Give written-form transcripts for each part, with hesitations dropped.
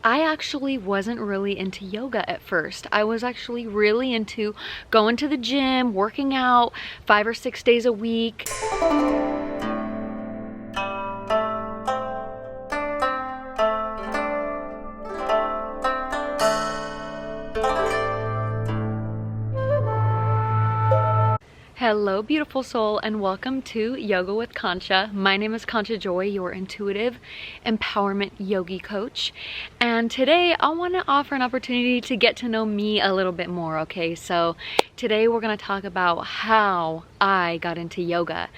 I actually wasn't really into yoga at first. I was actually really into going to the gym, working out 5 or 6 days a week. Hello beautiful soul, and welcome to Yoga with Concha. My name is Concha Joy, your intuitive empowerment yogi coach. And today I want to offer an opportunity to get to know me a little bit more, okay? So today we're going to talk about how I got into yoga.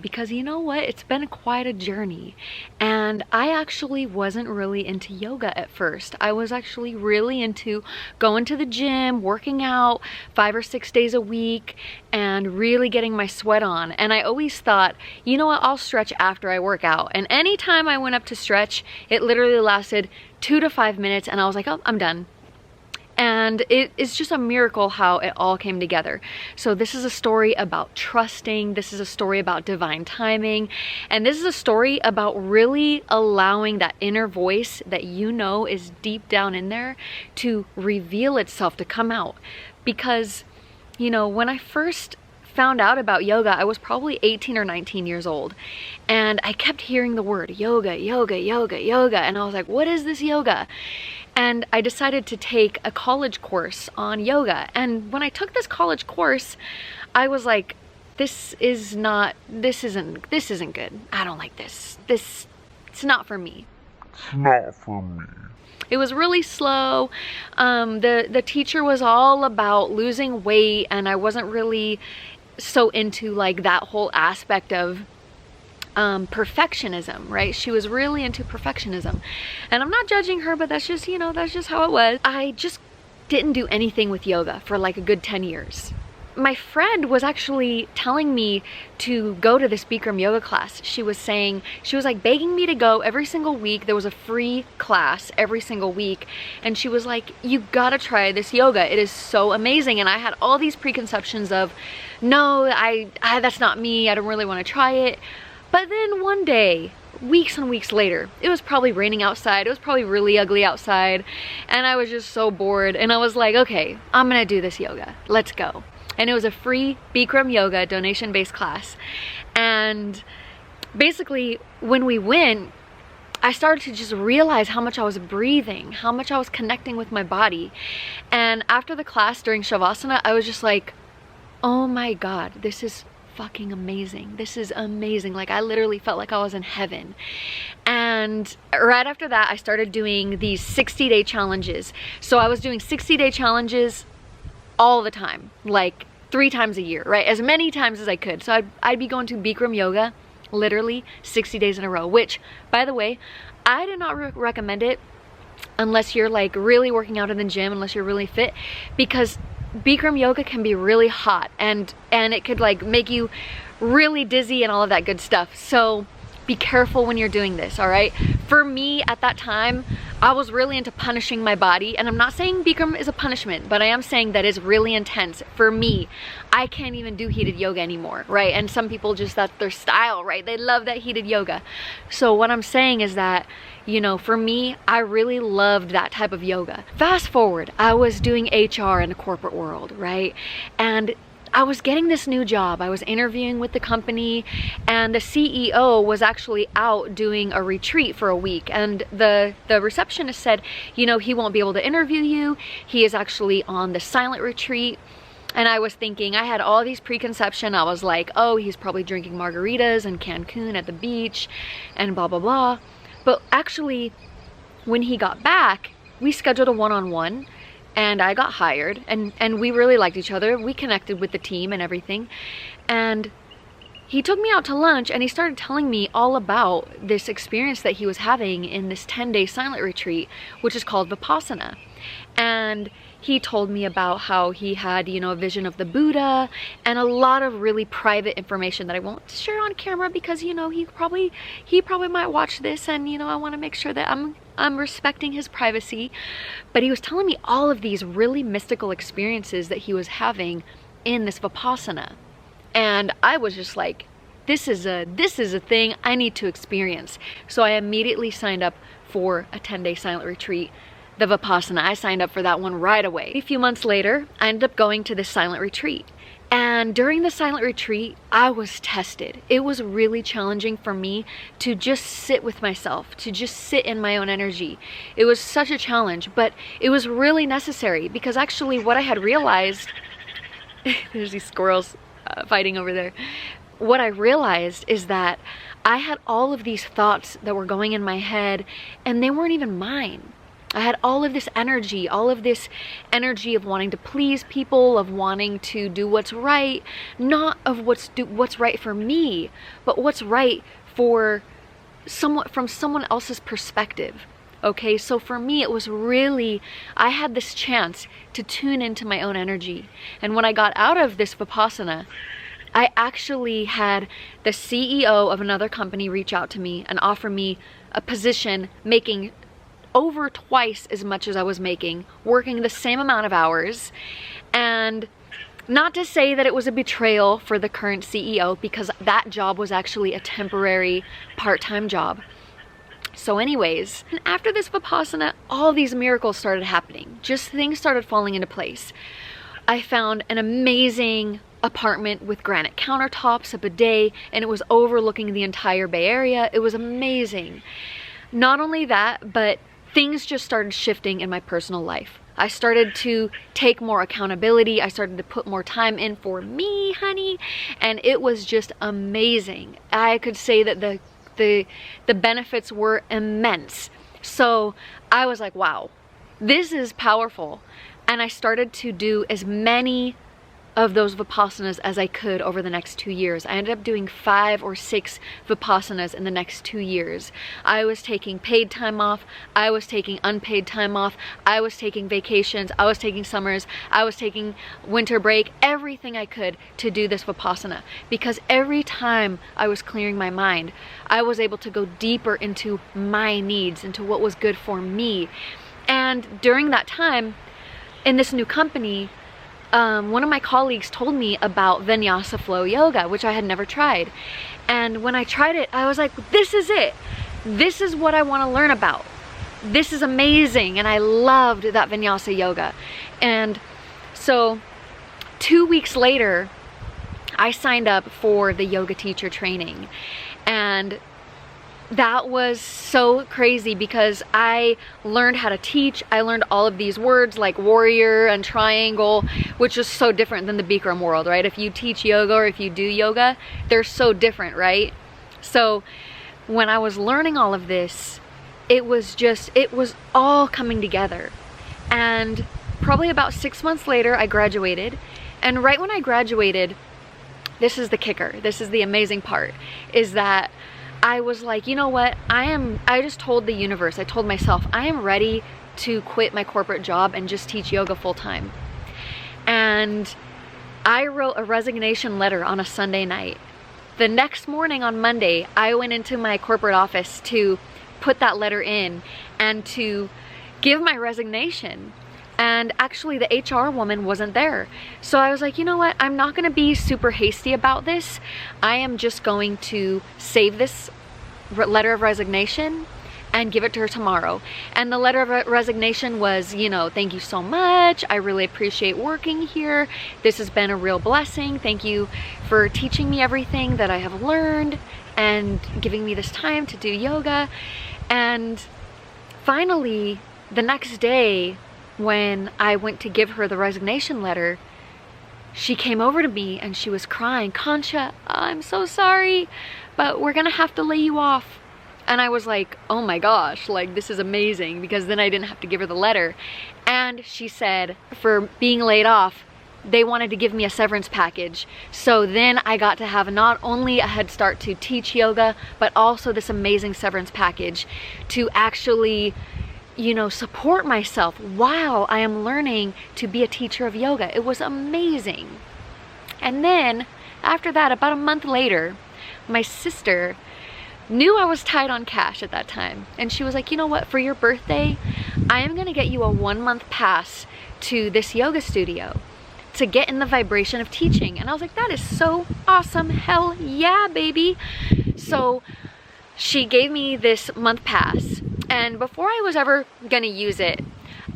Because you know what? It's been quite a journey. And I actually wasn't really into yoga at first. I was actually really into going to the gym, working out 5 or 6 days a week, and really getting my sweat on. And I always thought, you know what, I'll stretch after I work out. And anytime I went up to stretch, it literally lasted 2 to 5 minutes, and I was like, oh, I'm done. And it's just a miracle how it all came together. So this is a story about trusting. This is a story about divine timing. And this is a story about really allowing that inner voice that you know is deep down in there to reveal itself, to come out. Because, you know, when I first found out about yoga, I was probably 18 or 19 years old. And I kept hearing the word yoga, yoga, yoga, yoga. And I was like, what is this yoga? And I decided to take a college course on yoga. And when I took this college course, I was like, this isn't good. I don't like this. It's not for me. It's not for me. It was really slow. The teacher was all about losing weight, and I wasn't really so into like that whole aspect of perfectionism, right? She was really into perfectionism. And I'm not judging her, but that's just, you know, that's just how it was. I just didn't do anything with yoga for like a good 10 years. My friend was actually telling me to go to this Bikram yoga class. She was like begging me to go every single week. There was a free class every single week. And she was like, you gotta try this yoga. It is so amazing. And I had all these preconceptions of, no, that's not me. I don't really want to try it. But then one day, weeks and weeks later, it was probably raining outside. It was probably really ugly outside. And I was just so bored. And I was like, okay, I'm gonna do this yoga. Let's go. And it was a free Bikram yoga donation-based class. And basically, when we went, I started to just realize how much I was breathing, how much I was connecting with my body. And after the class during Shavasana, I was just like, oh my God, this is fucking amazing. This is amazing. Like, I literally felt like I was in heaven. And right after that, I started doing these 60-day challenges. So I was doing 60-day challenges all the time, like 3 times a year, right? As many times as I could. So I'd be going to Bikram yoga literally 60 days in a row, which, by the way, I do not recommend it unless you're like really working out in the gym, unless you're really fit, because Bikram yoga can be really hot and it could like make you really dizzy and all of that good stuff. So be careful when you're doing this, all right? For me at that time, I was really into punishing my body, and I'm not saying Bikram is a punishment, but I am saying that it's really intense. For me, I can't even do heated yoga anymore, right? And some people just, that's their style, right? They love that heated yoga. So what I'm saying is that, you know, for me, I really loved that type of yoga. Fast forward, I was doing HR in the corporate world, right? And I was getting this new job. I was interviewing with the company, and the CEO was actually out doing a retreat for a week. And the receptionist said, you know, he won't be able to interview you. He is actually on the silent retreat. And I was thinking, I had all these preconceptions. I was like, oh, he's probably drinking margaritas in Cancun at the beach and blah, blah, blah. But actually, when he got back, we scheduled a one-on-one. And I got hired, and we really liked each other. We connected with the team and everything. And he took me out to lunch, and he started telling me all about this experience that he was having in this 10-day silent retreat, which is called Vipassana. And he told me about how he had, you know, a vision of the Buddha and a lot of really private information that I won't share on camera because, you know, he probably might watch this, and, you know, I want to make sure that I'm respecting his privacy. But he was telling me all of these really mystical experiences that he was having in this Vipassana. And I was just like, this is a thing I need to experience. So I immediately signed up for a 10-day silent retreat, the Vipassana. I signed up for that one right away. A few months later, I ended up going to this silent retreat. And during the silent retreat, I was tested. It was really challenging for me to just sit with myself, to just sit in my own energy. It was such a challenge, but it was really necessary, because actually what I had realized, there's these squirrels fighting over there. What I realized is that I had all of these thoughts that were going in my head, and they weren't even mine. I had all of this energy of wanting to please people, of wanting to do what's right, not of what's right for me, but what's right for from someone else's perspective. Okay, so for me, it was really, I had this chance to tune into my own energy. And when I got out of this Vipassana, I actually had the CEO of another company reach out to me and offer me a position making over twice as much as I was making, working the same amount of hours. And not to say that it was a betrayal for the current CEO, because that job was actually a temporary part-time job. So anyways, after this Vipassana, all these miracles started happening. Just things started falling into place. I found an amazing apartment with granite countertops, a bidet, and it was overlooking the entire Bay Area. It was amazing. Not only that, but things just started shifting in my personal life. I started to take more accountability. I started to put more time in for me, honey, and it was just amazing. I could say that the benefits were immense. So I was like, wow, this is powerful. And I started to do as many of those Vipassanas as I could over the next 2 years. I ended up doing 5 or 6 Vipassanas in the next 2 years. I was taking paid time off, I was taking unpaid time off, I was taking vacations, I was taking summers, I was taking winter break, everything I could to do this Vipassana. Because every time I was clearing my mind, I was able to go deeper into my needs, into what was good for me. And during that time, in this new company, one of my colleagues told me about Vinyasa Flow Yoga, which I had never tried. And when I tried it, I was like, this is it. This is what I want to learn about. This is amazing. And I loved that Vinyasa Yoga. And so 2 weeks later, I signed up for the yoga teacher training. And that was so crazy, because I learned how to teach. I learned all of these words like warrior and triangle, which is so different than the Bikram world, right? If you teach yoga or if you do yoga, they're so different, right? So when I was learning all of this, it was all coming together. And probably about 6 months later, I graduated. And right when I graduated, this is the kicker, this is the amazing part, is that I was like, you know what, I just told the universe, I told myself, I am ready to quit my corporate job and just teach yoga full time. And I wrote a resignation letter on a Sunday night. The next morning on Monday, I went into my corporate office to put that letter in and to give my resignation. And actually the HR woman wasn't there. So I was like, you know what? I'm not gonna be super hasty about this. I am just going to save this letter of resignation and give it to her tomorrow. And the letter of resignation was, you know, thank you so much. I really appreciate working here. This has been a real blessing. Thank you for teaching me everything that I have learned and giving me this time to do yoga. And finally, the next day, when I went to give her the resignation letter, she came over to me and she was crying, Concha, I'm so sorry, but we're gonna have to lay you off. And I was like, oh my gosh, like this is amazing, because then I didn't have to give her the letter. And she said, for being laid off, they wanted to give me a severance package. So then I got to have not only a head start to teach yoga, but also this amazing severance package to actually, you know, support myself while I am learning to be a teacher of yoga. It was amazing. And then after that, about a month later, my sister knew I was tight on cash at that time. And she was like, you know what, for your birthday, I am gonna get you a 1-month pass to this yoga studio to get in the vibration of teaching. And I was like, that is so awesome. Hell yeah, baby. So she gave me this month pass. And before I was ever gonna use it,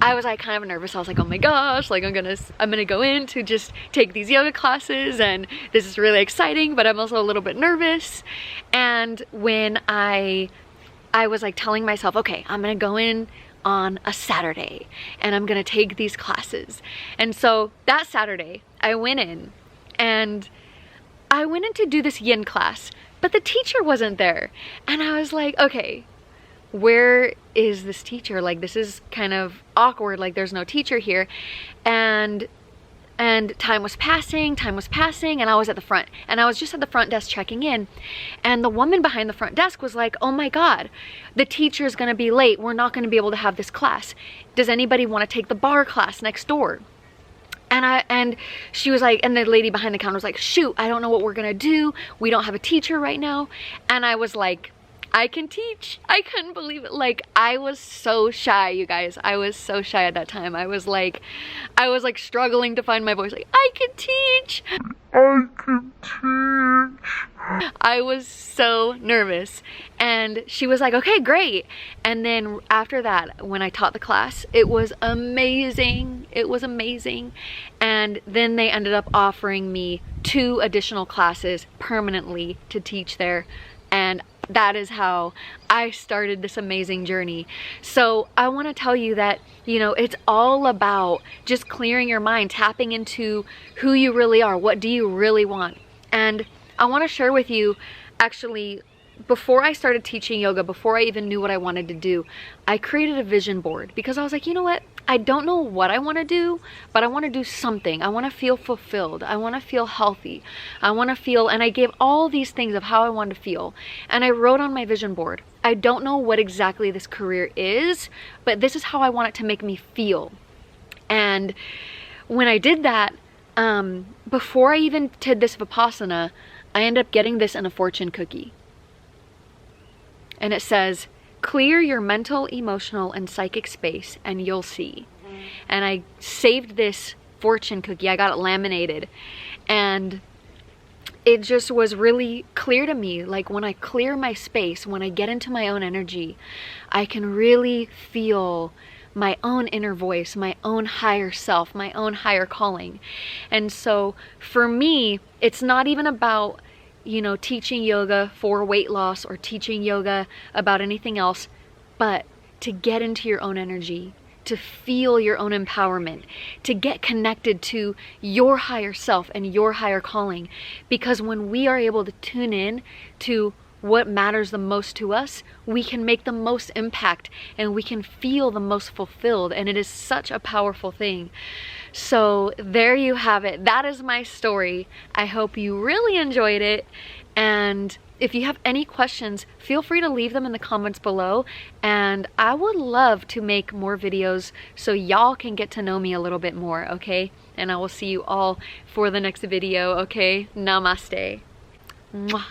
I was like kind of nervous. I was like, oh my gosh, like I'm gonna go in to just take these yoga classes, and this is really exciting, but I'm also a little bit nervous. And when I was like telling myself, okay, I'm gonna go in on a Saturday and I'm gonna take these classes. And so that Saturday I went in to do this yin class, but the teacher wasn't there. And I was like, okay, where is this teacher? Like, this is kind of awkward, like there's no teacher here. And time was passing, and I was at the front, and I was just at the front desk checking in, and the woman behind the front desk was like, oh my God, the teacher's gonna be late. We're not gonna be able to have this class. Does anybody wanna take the bar class next door? And she was like, and the lady behind the counter was like, shoot, I don't know what we're gonna do. We don't have a teacher right now. And I was like, I can teach. I couldn't believe it. Like, I was so shy, you guys. I was so shy at that time. I was like struggling to find my voice. Like, I can teach. I can teach. I was so nervous. And she was like, okay, great. And then after that, when I taught the class, it was amazing. It was amazing. And then they ended up offering me 2 additional classes permanently to teach there. And that is how I started this amazing journey. So I want to tell you that, you know, it's all about just clearing your mind, tapping into who you really are. What do you really want? And I want to share with you, actually, before I started teaching yoga, before I even knew what I wanted to do, I created a vision board because I was like, you know what? I don't know what I want to do, but I want to do something. I want to feel fulfilled. I want to feel healthy. I want to feel, and I gave all these things of how I wanted to feel. And I wrote on my vision board, I don't know what exactly this career is, but this is how I want it to make me feel. And when I did that, before I even did this Vipassana, I ended up getting this in a fortune cookie. And it says, clear your mental, emotional, and psychic space and you'll see. And I saved this fortune cookie. I got it laminated. And it just was really clear to me. Like, when I clear my space, when I get into my own energy, I can really feel my own inner voice, my own higher self, my own higher calling. And so for me, it's not even about, you know, teaching yoga for weight loss or teaching yoga about anything else, but to get into your own energy, to feel your own empowerment, to get connected to your higher self and your higher calling. Because when we are able to tune in to what matters the most to us, we can make the most impact and we can feel the most fulfilled. And it is such a powerful thing. So there you have it. That is my story. I hope you really enjoyed it. And if you have any questions, feel free to leave them in the comments below. And I would love to make more videos so y'all can get to know me a little bit more, okay? And I will see you all for the next video, okay? Namaste. Mwah.